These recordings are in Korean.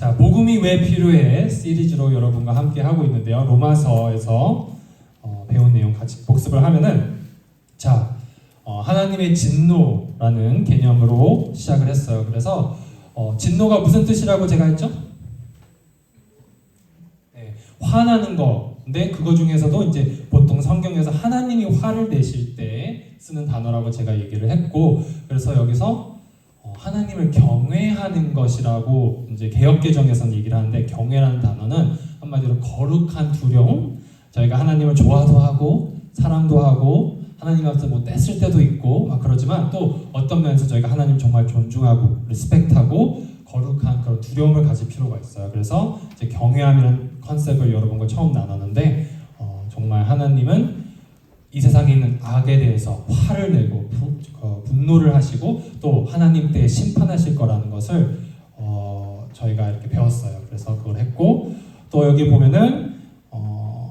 자, 복음이 왜 필요해 시리즈로 여러분과 함께 하고 있는데요. 로마서에서 배운 내용 같이 복습을 하면은 자, 하나님의 진노라는 개념으로 시작을 했어요. 그래서 진노가 무슨 뜻이라고 제가 했죠? 네, 화나는 거. 근데 그거 중에서도 이제 보통 성경에서 하나님이 화를 내실 때 쓰는 단어라고 제가 얘기를 했고, 그래서 여기서 하나님을 경외하는 것이라고 이제 개역개정에서는 얘기를 하는데, 경외라는 단어는 한마디로 거룩한 두려움. 저희가 하나님을 좋아도 하고 사랑도 하고 하나님 앞에서 뭐 뗐을 때도 있고 막 그러지만, 또 어떤 면에서 저희가 하나님 정말 존중하고 리스펙트하고 거룩한 그런 두려움을 가질 필요가 있어요. 그래서 이제 경외함이라는 컨셉을 여러분과 처음 나눴는데, 정말 하나님은 이 세상에 있는 악에 대해서 화를 내고 분노를 하시고 또 하나님 때 심판하실 거라는 것을 저희가 이렇게 배웠어요. 그래서 그걸 했고, 또 여기 보면은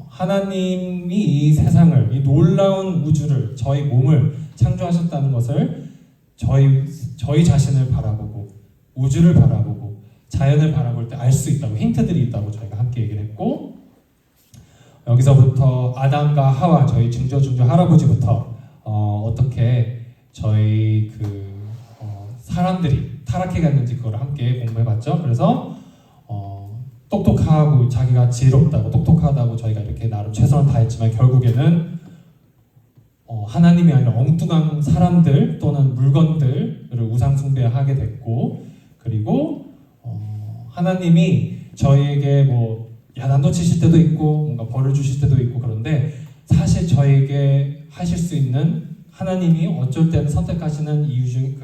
하나님이 이 세상을, 이 놀라운 우주를, 저희 몸을 창조하셨다는 것을 저희 자신을 바라보고 우주를 바라보고 자연을 바라볼 때 알 수 있다고, 힌트들이 있다고 저희가 함께 얘기를 했고, 여기서부터 아담과 하와, 저희 증조중조 할아버지부터 어떻게 저희 사람들이 타락해 갔는지 그걸 함께 공부해봤죠. 그래서 똑똑하고 자기가 지혜롭다고 똑똑하다고 저희가 이렇게 나름 최선을 다했지만 결국에는 하나님이 아니라 엉뚱한 사람들 또는 물건들을 우상 숭배하게 됐고, 그리고 하나님이 저희에게 뭐 야단도 치실 때도 있고 뭔가 벌을 주실 때도 있고, 그런데 사실 저에게 하실 수 있는, 하나님이 어쩔 때는 선택하시는 이유 중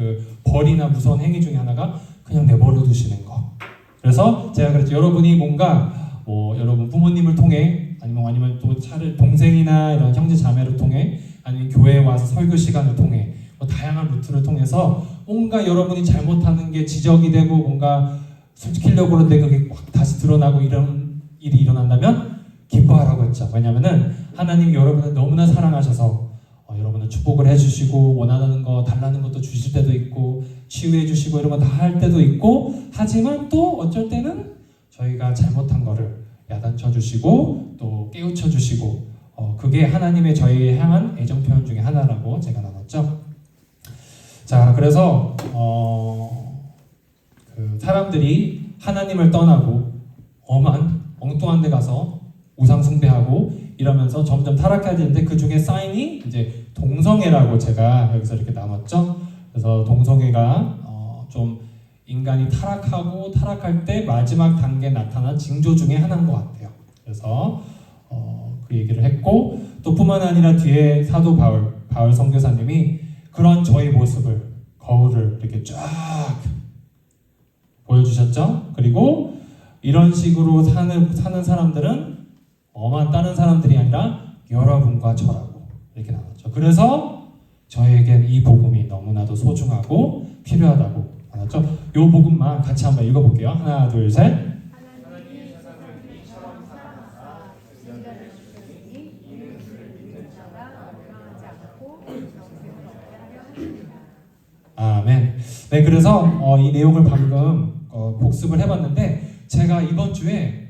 벌이나 무서운 행위 중에 하나가 그냥 내버려 두시는 거. 그래서 제가 그랬죠. 여러분이 뭔가 여러분 부모님을 통해 아니면 또 동생이나 이런 형제 자매를 통해 아니면 교회에 와서 설교 시간을 통해 다양한 루트를 통해서 뭔가 여러분이 잘못하는 게 지적이 되고 뭔가 숨기려고 그러는데 그게 막 다시 드러나고 이런 일이 일어난다면 기뻐하라고 했죠. 왜냐하면은 하나님이 여러분을 너무나 사랑하셔서 여러분을 축복을 해주시고 원하는 거 달라는 것도 주실 때도 있고 치유해 주시고 이런 거 다 할 때도 있고, 하지만 또 어쩔 때는 저희가 잘못한 거를 야단쳐 주시고 또 깨우쳐 주시고, 그게 하나님의 저희에 향한 애정 표현 중에 하나라고 제가 나눴죠. 자, 그래서 사람들이 하나님을 떠나고 엉뚱한 데 가서 우상 숭배하고 이러면서 점점 타락해야 되는데, 그 중에 사인이 이제 동성애라고 제가 여기서 이렇게 나눴죠. 그래서 동성애가 좀 인간이 타락할 때 마지막 단계에 나타난 징조 중에 하나인 것 같아요. 그래서 그 얘기를 했고, 또 뿐만 아니라 뒤에 사도 바울 선교사님이 그런 저희 모습을, 거울을 이렇게 쫙 보여주셨죠. 그리고 이런 식으로 사는 사람들은 다른 사람들이 아니라 여러분과 저라고 이렇게 나눴죠. 그래서 저에겐 이 복음이 너무나도 소중하고 필요하다고 나눴죠. 이 복음만 같이 한번 읽어볼게요. 하나, 둘, 셋. 아멘. 네, 그래서 이 내용을 방금 복습을 해봤는데, 제가 이번 주에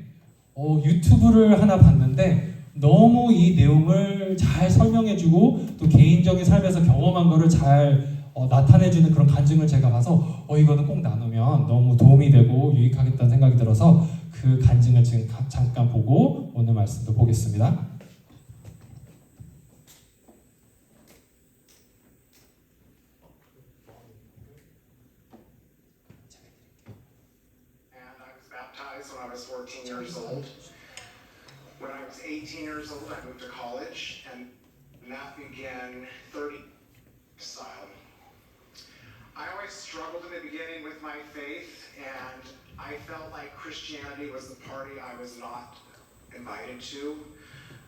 유튜브를 하나 봤는데 너무 이 내용을 잘 설명해주고 또 개인적인 삶에서 경험한 거를 잘 나타내주는 그런 간증을 제가 봐서 이거는 꼭 나누면 너무 도움이 되고 유익하겠다는 생각이 들어서 그 간증을 지금 잠깐 보고 오늘 말씀도 보겠습니다. When I was 14 years old. When I was 18 years old, I moved to college, and that began 30 style. I always struggled in the beginning with my faith, and I felt like Christianity was the party I was not invited to.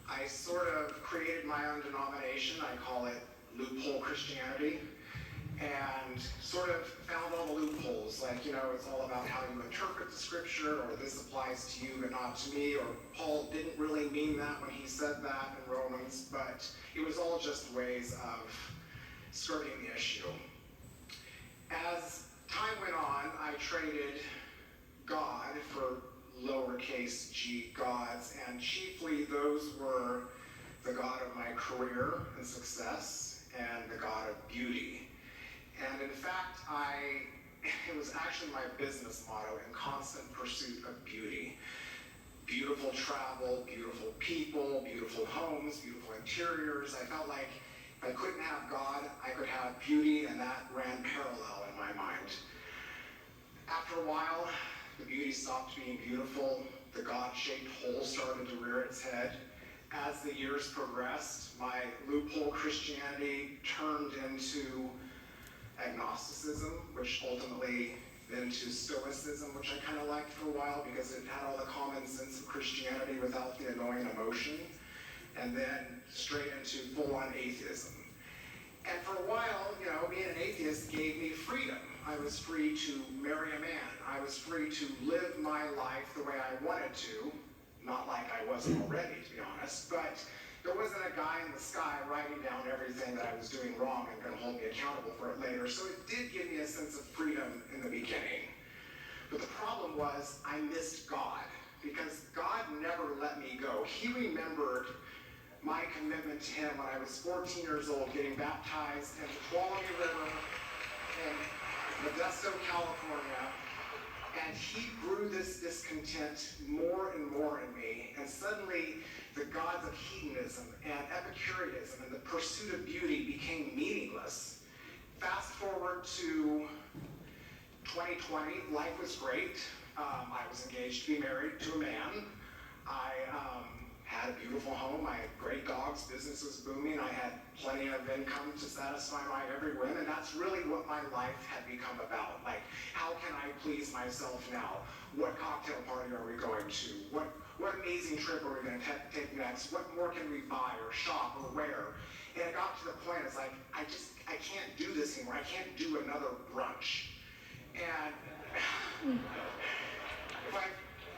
I sort of created my own denomination. I call it Loophole Christianity. And sort of found all the loopholes, like, it's all about how you interpret the scripture, or this applies to you but not to me, or Paul didn't really mean that when he said that in Romans, but it was all just ways of skirting the issue. As time went on, I traded God for for lowercase g gods, and chiefly those were the God of my career and success and the God of beauty. And in fact, it was actually my business motto, in constant pursuit of beauty. Beautiful travel, beautiful people, beautiful homes, beautiful interiors. I felt like if I couldn't have God, I could have beauty, and that ran parallel in my mind. After a while, the beauty stopped being beautiful. The God-shaped hole started to rear its head. As the years progressed, my loophole Christianity turned into agnosticism, which ultimately then to stoicism, which I kind of liked for a while because it had all the common sense of Christianity without the annoying emotion, and then straight into full-on atheism. And for a while, being an atheist gave me freedom. I was free to marry a man. I was free to live my life the way I wanted to, not like I wasn't already, to be honest, but there wasn't a guy in the sky writing down everything that I was doing wrong and going to hold me accountable for it later. So it did give me a sense of freedom in the beginning. But the problem was I missed God, because God never let me go. He remembered my commitment to him when I was 14 years old, getting baptized in the Tuolumne River in Modesto, California. And he grew this discontent more and more in me. And suddenly, the gods of hedonism and Epicureanism and the pursuit of beauty became meaningless. Fast forward to 2020, life was great. I was engaged to be married to a man. I had a beautiful home. I had great dogs. Business was booming. I had plenty of income to satisfy my every whim. And that's really what my life had become about. Like, how can I please myself now? What cocktail party are we going to? What amazing trip are we going to take next? What more can we buy or shop or wear? And it got to the point, it's like, I can't do this anymore. I can't do another brunch. And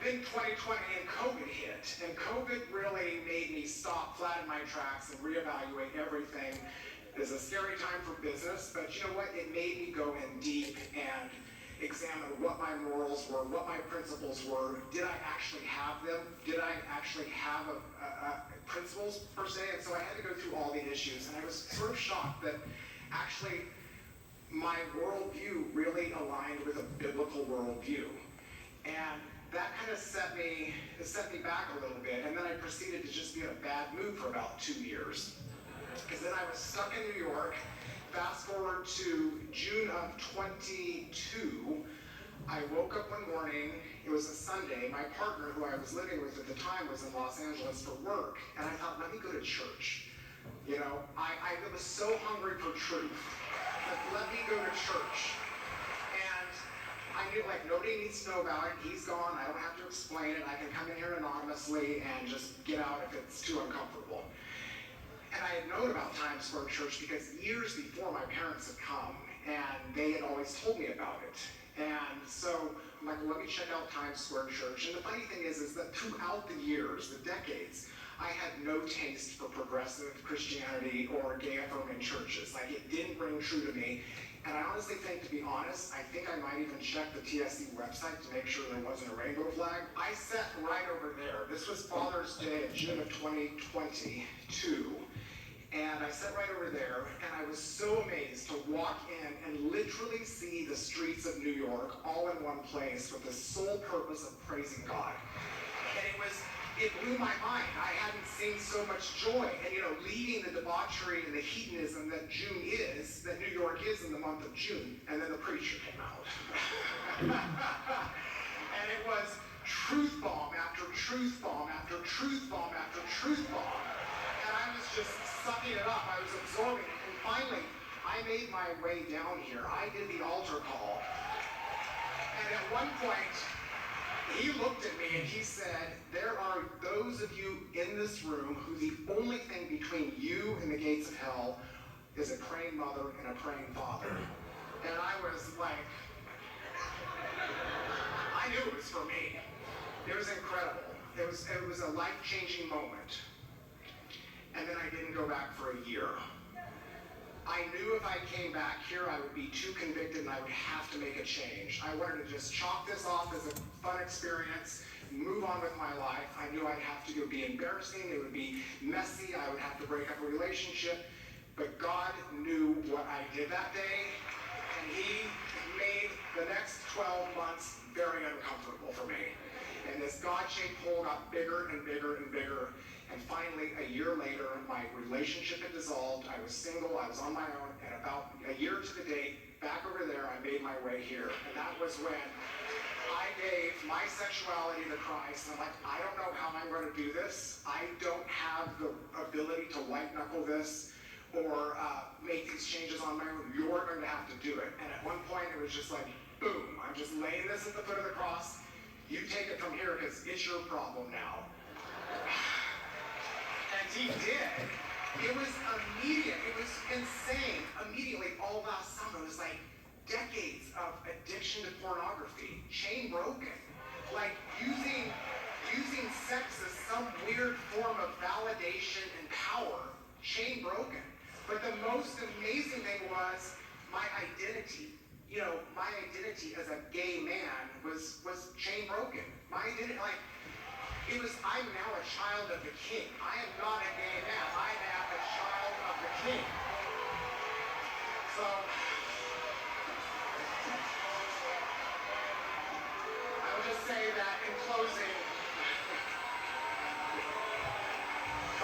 then 2020 and COVID hit. And COVID really made me stop flat in my tracks and reevaluate everything. It's a scary time for business, but you know what? It made me go in deep and examine what my morals were, what my principles were. Did I actually have them? Did I actually have principles per se? And so I had to go through all the issues, and I was sort of shocked that actually my worldview really aligned with a biblical worldview. And that kind of set me back a little bit, and then I proceeded to just be in a bad mood for about 2 years. Because then I was stuck in New York. Fast forward to June of 22, I woke up one morning, it was a Sunday, my partner who I was living with at the time was in Los Angeles for work, and I thought, let me go to church. I was so hungry for truth. Let me go to church. And I knew, nobody needs to know about it. He's gone. I don't have to explain it. I can come in here anonymously and just get out if it's too uncomfortable. And I had known about Times Square Church because years before my parents had come, and they had always told me about it. And so I'm like, well, let me check out Times Square Church. And the funny thing is that throughout the years, the decades, I had no taste for progressive Christianity or gay affirming churches. It didn't ring true to me. And I honestly think, to be honest, I think I might even check the TSC website to make sure there wasn't a rainbow flag. I sat right over there. This was Father's Day of June of 2022. And I sat right over there, and I was so amazed to walk in and literally see the streets of New York all in one place with the sole purpose of praising God. And it blew my mind. I hadn't seen so much joy. And leaving the debauchery and the hedonism that New York is in the month of June. And then the preacher came out. And it was truth bomb after truth bomb after truth bomb after truth bomb. And I was just sucking it up. I was absorbing it. And finally, I made my way down here. I did the altar call. And at one point, he looked at me and he said, there are those of you in this room who the only thing between you and the gates of hell is a praying mother and a praying father. And I was like, I knew it was for me. It was incredible. It was a life-changing moment. And then I didn't go back for a year. I knew if I came back here, I would be too convicted and I would have to make a change. I wanted to just chalk this off as a fun experience, move on with my life. I knew I'd have to be embarrassing, it would be messy, I would have to break up a relationship. But God knew what I did that day, and He made the next 12 months very uncomfortable for me. And this God-shaped hole got bigger and bigger and bigger. And finally, a year later, my relationship had dissolved. I was single, I was on my own, and about a year to the date, back over there, I made my way here. And that was when I gave my sexuality to Christ. And I'm like, I don't know how I'm going to do this. I don't have the ability to white-knuckle this or make these changes on my own. You're going to have to do it. And at one point, it was just like, boom, I'm just laying this at the foot of the cross. You take it from here because it's your problem now. And He did. It was immediate. It was insane. Immediately, all last summer, it was like decades of addiction to pornography, chain broken, like using sex as some weird form of validation and power, chain broken. But the most amazing thing was my identity. You know, my identity as a gay man was chain broken. My identity, like, it was, I'm now a child of the King. I am not a gay man. I am a child of the King. So, I will just say that in closing,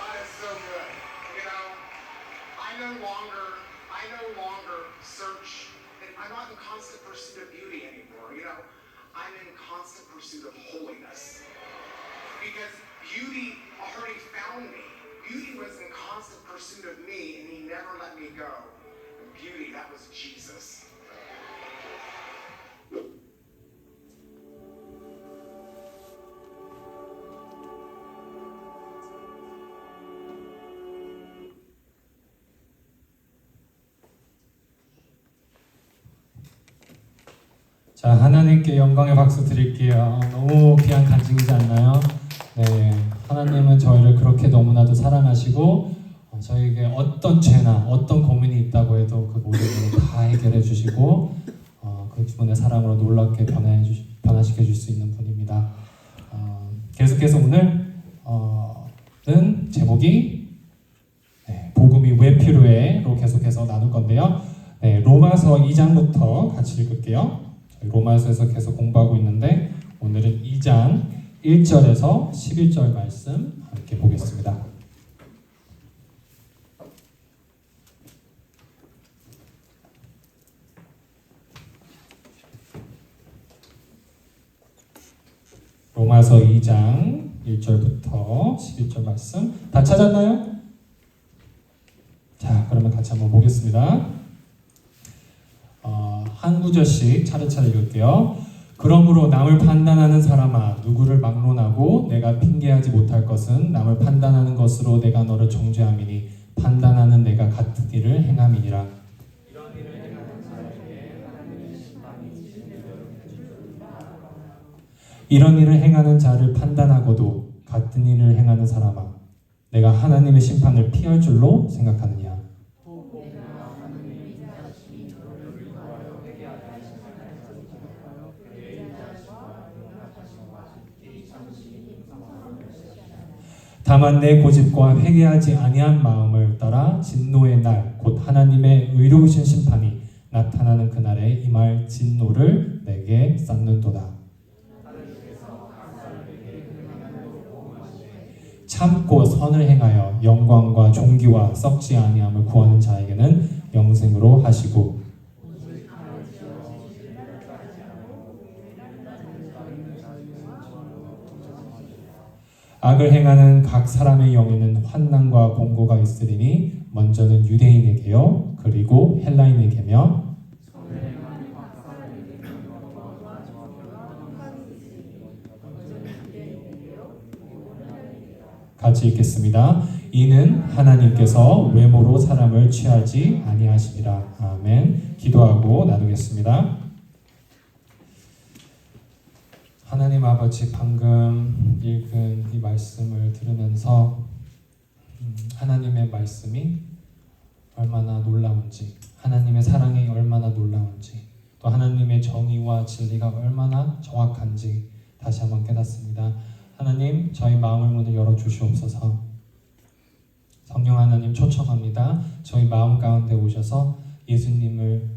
God is so good. You know, I no longer search, and I'm not in constant pursuit of beauty anymore. You know, I'm in constant pursuit of holiness. Because beauty already found me. Beauty was in constant pursuit of me, and He never let me go. And beauty, that was Jesus. 자, 하나님께 영광의 박수 드릴게요. 너무 귀한 간증이지 않나요? 네, 하나님은 저희를 그렇게 너무나도 사랑하시고 저에게 어떤 죄나 어떤 고민이 있다고 해도 그 모든 것을 다 해결해 주시고 그 분의 사랑으로 놀랍게 변화시켜 줄 수 있는 분입니다. 계속해서 오늘은 제목이 복음이 왜 필요해?로 계속해서 나눌 건데요. 네, 로마서 2장부터 같이 읽을게요. 로마서에서 계속 공부하고 있는데 오늘은 2장 1절에서 11절 말씀 함께 보겠습니다. 로마서 2장 1절부터 11절 말씀 다 찾았나요? 자, 그러면 같이 한번 보겠습니다. 한 구절씩 차례차례 읽을게요. 그러므로 남을 판단하는 사람아, 누구를 막론하고 내가 핑계하지 못할 것은 남을 판단하는 것으로 내가 너를 정죄함이니 판단하는 내가 같은 일을 행함이니라. 이런 일을 행하는 자를 판단하고도 같은 일을 행하는 사람아, 내가 하나님의 심판을 피할 줄로 생각하느냐. 다만 내 고집과 회개하지 아니한 마음을 따라 진노의 날, 곧 하나님의 의로우신 심판이 나타나는 그날에 임할 진노를 내게 쌓는도다. 참고 선을 행하여 영광과 존귀와 썩지 아니함을 구하는 자에게는 영생으로 하시고, 악을 행하는 각 사람의 영에는 환난과 공고가 있으리니 먼저는 유대인에게요, 그리고 헬라인에게며 같이 읽겠습니다. 이는 하나님께서 외모로 사람을 취하지 아니하시니라. 아멘. 기도하고 나누겠습니다. 하나님 아버지, 방금 읽은 이 말씀을 들으면서 하나님의 말씀이 얼마나 놀라운지, 하나님의 사랑이 얼마나 놀라운지, 또 하나님의 정의와 진리가 얼마나 정확한지 다시 한번 깨닫습니다. 하나님, 저희 마음을 문을 열어주시옵소서. 성령 하나님 초청합니다. 저희 마음 가운데 오셔서 예수님을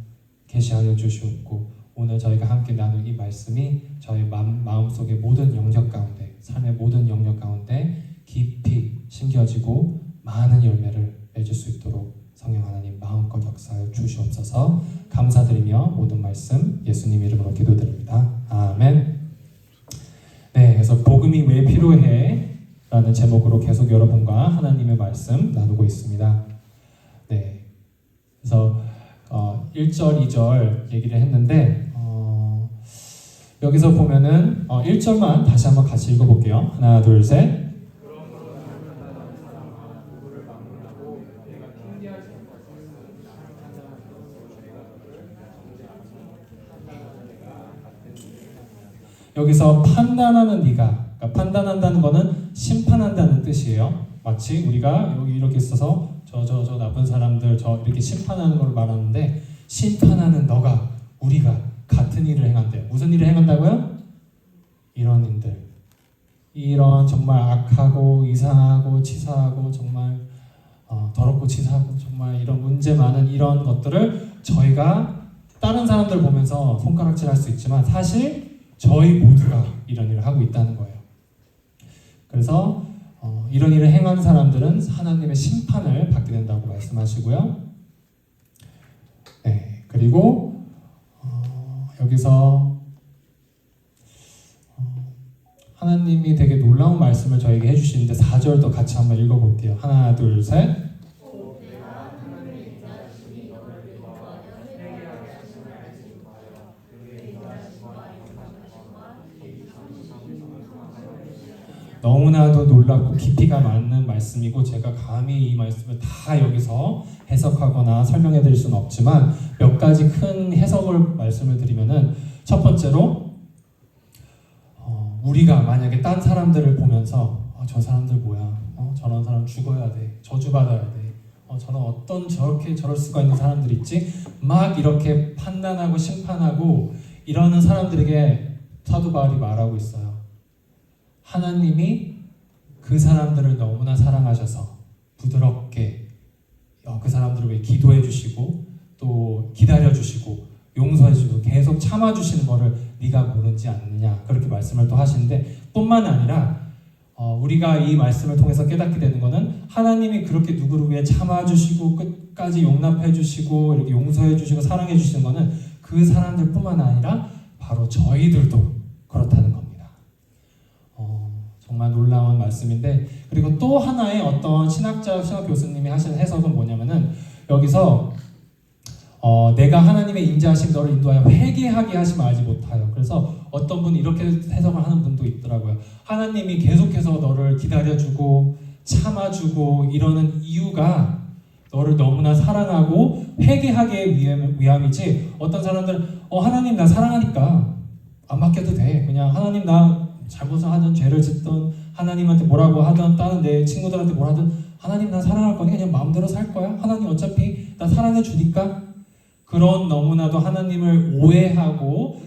계시하여 주시옵고, 오늘 저희가 함께 나눌 이 말씀이 저희 마음속의 모든 영역 가운데, 삶의 모든 영역 가운데 깊이 심겨지고 많은 열매를 맺을 수 있도록 성령 하나님 마음껏 역사하여 주시옵소서. 감사드리며 모든 말씀 예수님 이름으로 기도드립니다. 아멘. 네, 그래서 복음이 왜 필요해? 라는 제목으로 계속 여러분과 하나님의 말씀 나누고 있습니다. 네, 그래서 1절, 2절 얘기를 했는데 여기서 보면은 1절만 다시 한번 같이 읽어볼게요. 하나, 둘, 셋. 여기서 판단하는 네가, 그러니까 판단한다는 거는 심판한다는 뜻이에요. 마치 우리가 여기 이렇게 있어서 저 나쁜 사람들 저 이렇게 심판하는 걸 말하는데, 심판하는 너가, 우리가 같은 일을 행한대요. 무슨 일을 행한다고요? 이런 일들, 이런 정말 악하고 이상하고 치사하고 정말 더럽고 치사하고 정말 이런 문제 많은 이런 것들을 저희가 다른 사람들 보면서 손가락질할 수 있지만 사실 저희 모두가 이런 일을 하고 있다는 거예요. 그래서 이런 일을 행한 사람들은 하나님의 심판을 받게 된다고 말씀하시고요. 네, 그리고 여기서 하나님이 되게 놀라운 말씀을 저에게 해주시는데 4절도 같이 한번 읽어볼게요. 하나, 둘, 셋. 너무나도 놀랍고 깊이가 많은 말씀이고 제가 감히 이 말씀을 다 여기서 해석하거나 설명해 드릴 수는 없지만 몇 가지 큰 해석을 말씀을 드리면은, 첫 번째로 우리가 만약에 딴 사람들을 보면서 저 사람들 뭐야, 저런 사람 죽어야 돼, 저주받아야 돼, 저런 어떤 저렇게 저럴 수가 있는 사람들 있지, 막 이렇게 판단하고 심판하고 이러는 사람들에게 사도 바울이 말하고 있어요. 하나님이 그 사람들을 너무나 사랑하셔서 부드럽게 그 사람들을 위해 기도해 주시고 또 기다려 주시고 용서해 주시고 계속 참아 주시는 거를 네가 모르지 않느냐, 그렇게 말씀을 또 하시는데, 뿐만 아니라 우리가 이 말씀을 통해서 깨닫게 되는 거는 하나님이 그렇게 누구를 위해 참아 주시고 끝까지 용납해 주시고 이렇게 용서해 주시고 사랑해 주시는 거는 그 사람들뿐만 아니라 바로 저희들도 그렇다는 겁니다. 정말 놀라운 말씀인데, 그리고 또 하나의 어떤 신학 교수님이 하시는 해석은 뭐냐면은, 여기서 내가 하나님의 인자하심 너를 인도하여 회개하게 하시면 알지 못하여. 그래서 어떤 분이 이렇게 해석을 하는 분도 있더라고요. 하나님이 계속해서 너를 기다려주고 참아주고 이러는 이유가 너를 너무나 사랑하고 회개하게 위함이지, 어떤 사람들은 하나님 나 사랑하니까 안 맡겨도 돼, 그냥 하나님 나 잘못을 하든 죄를 짓든 하나님한테 뭐라고 하든 다른 내 친구들한테 뭐라 하든 하나님 나 사랑할 거니 그냥 마음대로 살 거야, 하나님 어차피 나 사랑해 주니까. 그런 너무나도 하나님을 오해하고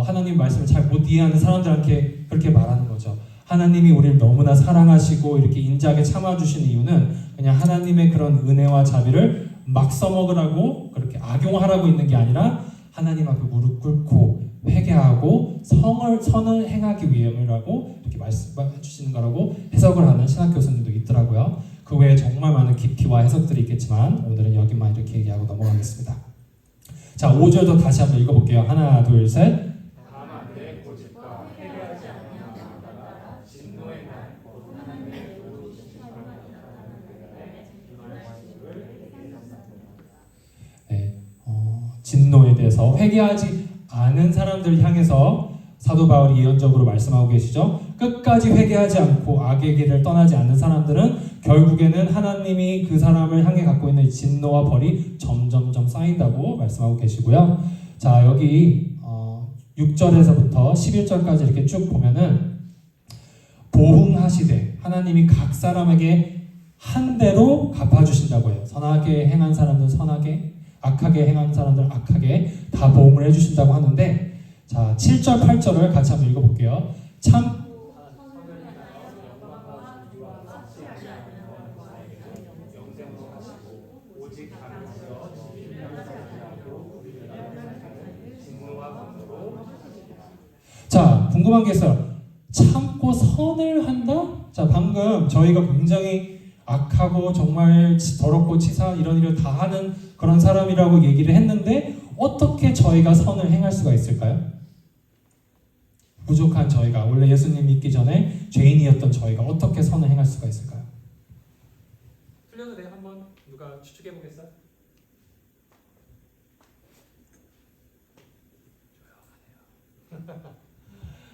하나님 말씀을 잘 못 이해하는 사람들한테 그렇게 말하는 거죠. 하나님이 우리를 너무나 사랑하시고 이렇게 인자하게 참아주시는 이유는 그냥 하나님의 그런 은혜와 자비를 막 써먹으라고 그렇게 악용하라고 있는 게 아니라 하나님 앞에 무릎 꿇고 회개하고 선을 행하기 위함이라고 이렇게 말씀해 주시는 거라고 해석을 하는 신학 교수님도 있더라고요. 그 외에 정말 많은 깊이와 해석들이 있겠지만 오늘은 여기만 이렇게 얘기하고 넘어가겠습니다. 자, 5절도 다시 한번 읽어볼게요. 하나, 둘, 셋. 다만 내 고집과 회개하지 아니하는 자가 진노의 날 곧 하나님의 네, 진노에 대해서 회개하지 않은 사람들 향해서 사도 바울이 예언적으로 말씀하고 계시죠. 끝까지 회개하지 않고 악의 길을 떠나지 않는 사람들은 결국에는 하나님이 그 사람을 향해 갖고 있는 진노와 벌이 점점점 쌓인다고 말씀하고 계시고요. 자, 여기 6절에서부터 11절까지 이렇게 쭉 보면은 보응하시되, 하나님이 각 사람에게 한 대로 갚아주신다고 해요. 선하게 행한 사람들 선하게, 악하게 행한 사람들 악하게 다 보응을 해주신다고 하는데, 자 7절 8절을 같이 한번 읽어볼게요. 참 자, 궁금한 게 있어요. 참고 선을 한다? 자, 방금 저희가 굉장히 악하고 정말 더럽고 치사한 이런 일을 다 하는 그런 사람이라고 얘기를 했는데 어떻게 저희가 선을 행할 수가 있을까요? 부족한 저희가, 원래 예수님 믿기 전에 죄인이었던 저희가 어떻게 선을 행할 수가 있을까요? 틀려도 돼. 한번 누가 추측해 보겠어요?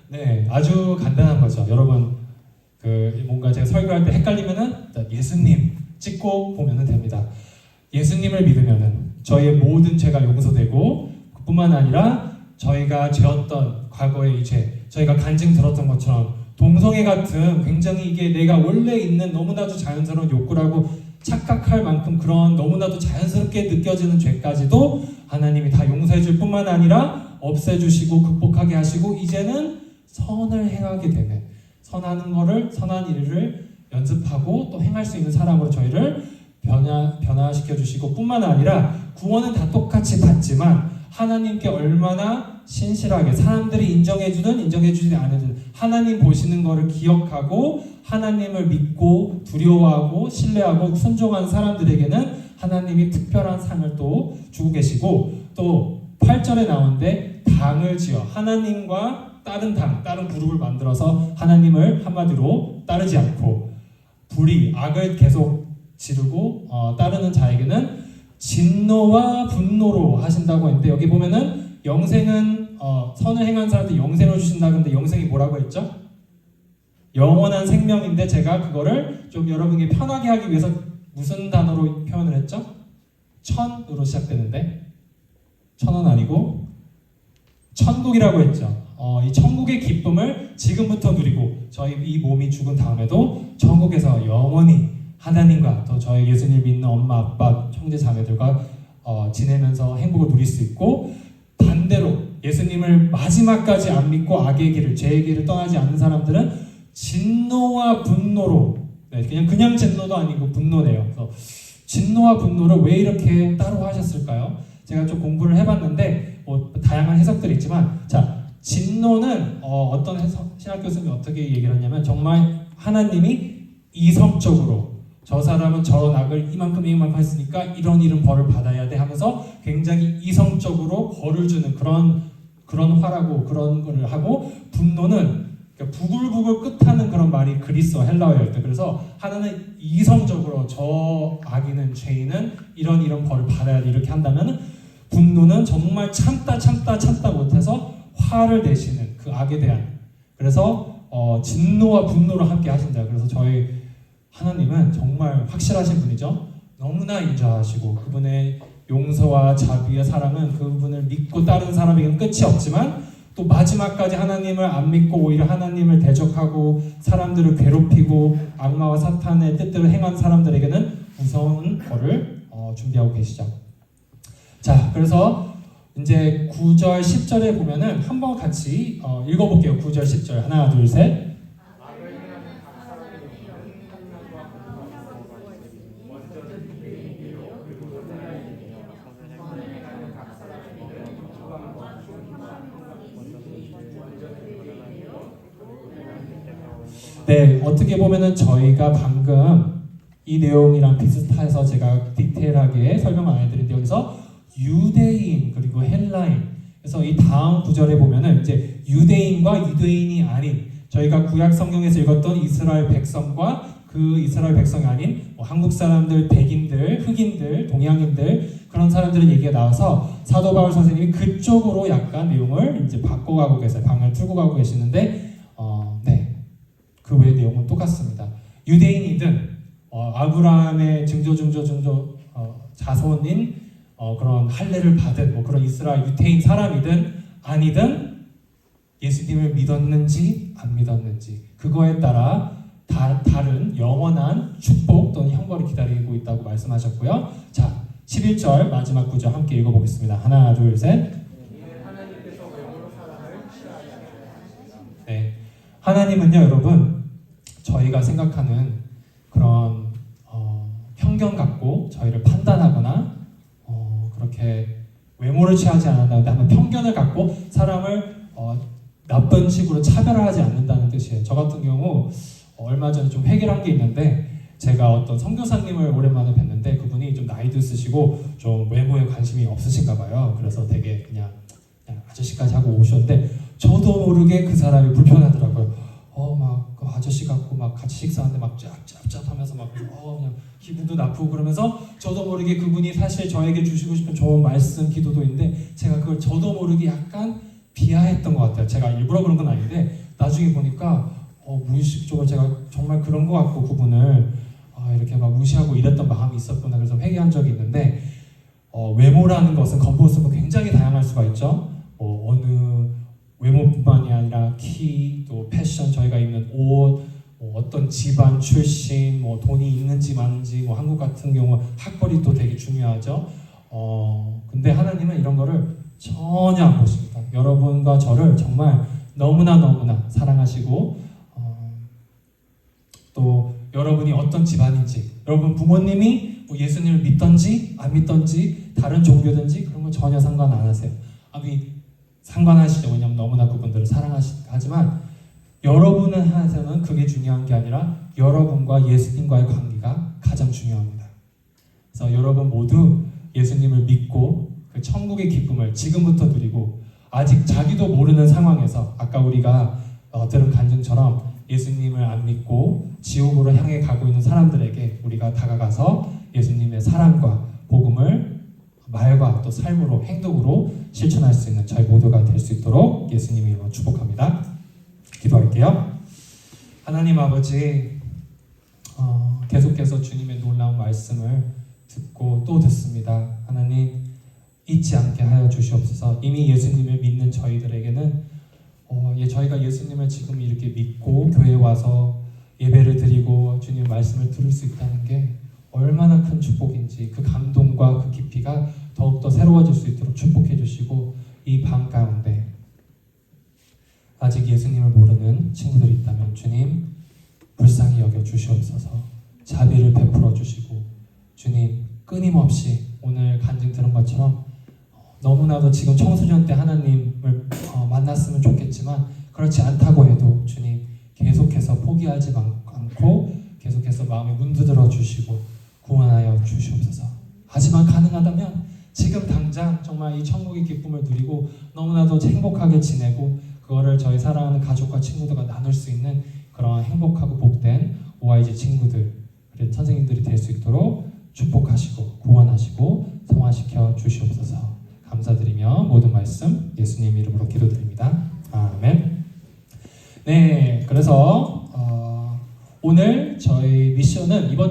네, 아주 간단한 거죠. 여러분, 뭔가 제가 설교할 때 헷갈리면은 예수님 찍고 보면은 됩니다. 예수님을 믿으면은 저희의 모든 죄가 용서되고, 그뿐만 아니라 저희가 죄었던 과거의 이 죄, 저희가 간증 들었던 것처럼 동성애 같은 굉장히 이게 내가 원래 있는 너무나도 자연스러운 욕구라고 착각할 만큼 그런 너무나도 자연스럽게 느껴지는 죄까지도 하나님이 다 용서해 줄 뿐만 아니라 없애주시고 극복하게 하시고, 이제는 선을 행하게 되는, 선한 일을 연습하고 또 행할 수 있는 사람으로 저희를 변화시켜 주시고, 뿐만 아니라 구원은 다 똑같이 받지만 하나님께 얼마나 신실하게, 사람들이 인정해주든 인정해주지 않으든 하나님 보시는 거를 기억하고 하나님을 믿고 두려워하고 신뢰하고 순종한 사람들에게는 하나님이 특별한 상을 또 주고 계시고, 또 8절에 나오는데 당을 지어 하나님과 다른 그룹을 만들어서 하나님을 한마디로 따르지 않고 악을 계속 지르고 따르는 자에게는 진노와 분노로 하신다고 했는데, 여기 보면은 영생은 선을 행한 사람한테 영생을 주신다. 근데 영생이 뭐라고 했죠? 영원한 생명인데 제가 그거를 좀 여러분에게 편하게 하기 위해서 무슨 단어로 표현을 했죠? 천으로 시작되는데 천은 아니고 천국이라고 했죠. 이 천국의 기쁨을 지금부터 누리고 저희 이 몸이 죽은 다음에도 천국에서 영원히 하나님과 또 저희 예수님 믿는 엄마, 아빠, 형제, 자매들과 지내면서 행복을 누릴 수 있고, 반대로 예수님을 마지막까지 안 믿고 악의 길을, 죄의 길을 떠나지 않는 사람들은 진노와 분노로, 그냥 진노도 아니고 분노네요. 그래서 진노와 분노를 왜 이렇게 따로 하셨을까요? 제가 좀 공부를 해봤는데 다양한 해석들이 있지만, 자, 진노는 어떤 신학 교수님이 어떻게 얘기를 하냐면, 정말 하나님이 이성적으로 저 사람은 저런 악을 이만큼 했으니까 이런 벌을 받아야 돼 하면서 굉장히 이성적으로 벌을 주는 그런 화라고 그런 거를 하고, 분노는 부글부글 끝하는 그런 말이 그리스어 헬라어일 때, 그래서 하나는 이성적으로 저 악인은 죄인은 이런 벌을 받아야 돼 이렇게 한다면, 분노는 정말 참다 못해서 화를 내시는 그 악에 대한, 그래서 진노와 분노를 함께 하신다. 그래서 저희 하나님은 정말 확실하신 분이죠. 너무나 인자하시고 그분의 용서와 자비와 사랑은 그분을 믿고 따르는 사람에게는 끝이 없지만, 또 마지막까지 하나님을 안 믿고 오히려 하나님을 대적하고 사람들을 괴롭히고 악마와 사탄의 뜻대로 행한 사람들에게는 무서운 벌을 준비하고 계시죠. 자, 그래서 이제 9절 10절에 보면은 한번 같이 읽어볼게요. 9절 10절 하나 둘 셋. 네, 어떻게 보면은 저희가 방금 이 내용이랑 비슷해서 제가 디테일하게 설명 안 해드렸는데, 여기서 유대인 그리고 헬라인, 그래서 이 다음 구절에 보면은 이제 유대인과 유대인이 아닌, 저희가 구약 성경에서 읽었던 이스라엘 백성과 그 이스라엘 백성이 아닌 한국 사람들, 백인들, 흑인들, 동양인들, 그런 사람들의 얘기가 나와서 사도 바울 선생님이 그쪽으로 약간 내용을 이제 바꿔가고 계세요. 방을 틀고 가고 계시는데, 네, 그 외의 내용은 똑같습니다. 유대인이든 아브라함의 증조 자손인 그런 할례를 받은 그런 이스라엘 유태인 사람이든 아니든 예수님을 믿었는지 안 믿었는지 그거에 따라 다른 영원한 축복 또는 형벌이 기다리고 있다고 말씀하셨고요. 자, 11절 마지막 구절 함께 읽어보겠습니다. 하나, 둘, 셋. 하나님께서 외모로 사람을 취하지 않으시나니. 네, 하나님은요, 여러분, 저희가 생각하는 그런 편견 갖고 저희를 판단하거나 그렇게 외모를 취하지 않는다는데 한번 편견을 갖고 사람을 나쁜 식으로 차별화하지 않는다는 뜻이에요. 저 같은 경우 얼마 전에 좀 회개를 한 게 있는데 제가 어떤 선교사님을 오랜만에 뵀는데 그분이 좀 나이도 있으시고 좀 외모에 관심이 없으신가 봐요. 그래서 되게 그냥 아저씨까지 하고 오셨는데 저도 모르게 그 사람이 불편하더라고요. 막 그 아저씨 같고 막 같이 식사하는데 막 짭짭짭하면서 막 그냥 기분도 나쁘고 그러면서 저도 모르게 그분이 사실 저에게 주시고 싶은 좋은 말씀, 기도도 있는데 제가 그걸 저도 모르게 약간 비하했던 것 같아요. 제가 일부러 그런 건 아닌데 나중에 보니까 무의식적으로 제가 정말 그런 것 같고 그분을 이렇게 막 무시하고 이랬던 마음이 있었구나. 그래서 회개한 적이 있는데 외모라는 것은 겉모습은 굉장히 다양할 수가 있죠. 어느 외모뿐만이 아니라 키, 또 패션, 저희가 입는 옷, 어떤 집안 출신, 돈이 있는지 많은지, 한국 같은 경우 학벌이 또 되게 중요하죠. 근데 하나님은 이런 거를 전혀 안 보십니다. 여러분과 저를 정말 너무나 사랑하시고 또 여러분이 어떤 집안인지, 여러분 부모님이 예수님을 믿던지 안 믿던지 다른 종교든지 그런 건 전혀 상관 안 하세요. 상관하시죠. 왜냐하면 너무나 그분들을 사랑하지만 여러분한테는 그게 중요한 게 아니라 여러분과 예수님과의 관계가 가장 중요합니다. 그래서 여러분 모두 예수님을 믿고 그 천국의 기쁨을 지금부터 누리고 아직 자기도 모르는 상황에서 아까 우리가 들은 간증처럼 예수님을 안 믿고 지옥으로 향해 가고 있는 사람들에게 우리가 다가가서 예수님의 사랑과 복음을 말과 또 삶으로 행동으로 실천할 수 있는 저희 모두가 될 수 있도록 예수님의 이름으로 축복합니다. 기도할게요. 하나님 아버지, 계속해서 주님의 놀라운 말씀을 듣고 또 듣습니다. 하나님 잊지 않게 하여 주시옵소서. 이미 예수님을 믿는 저희들에게는 저희가 예수님을 지금 이렇게 믿고 교회에 와서 예배를 드리고 주님 말씀을 들을 수 있다는 게 얼마나 큰 축복인지 그 감동과 그 깊이가 더욱더 새로워질 수 있도록 축복해 주시고 이 밤 가운데 아직 예수님을 모르는 친구들이 있다면 주님 불쌍히 여겨 주시옵소서. 자비를 베풀어 주시고 주님 끊임없이 오늘 간증 들은 것처럼 너무나도 지금 청소년 때 하나님을 만났으면 좋겠지만 그렇지 않다고 해도 주님 계속해서 포기하지 않고 계속해서 마음에 문드들어 주시고 구원하여 주시옵소서. 하지만 가능하다면 지금 당장 정말 이 천국의 기쁨을 누리고 너무나도 행복하게 지내고 그거를 저희 사랑하는 가족과 친구들과 나눌 수 있는 그런 행복하고 복된 OIG 친구들, 그리고 선생님들이 될 수 있도록 축복하시고 구원하시고 성화시켜 주시옵소서. 감사드리며 모든 말씀 예수님 이름으로 기도드립니다. 아멘. 네, 그래서 오늘 저희 미션은 이번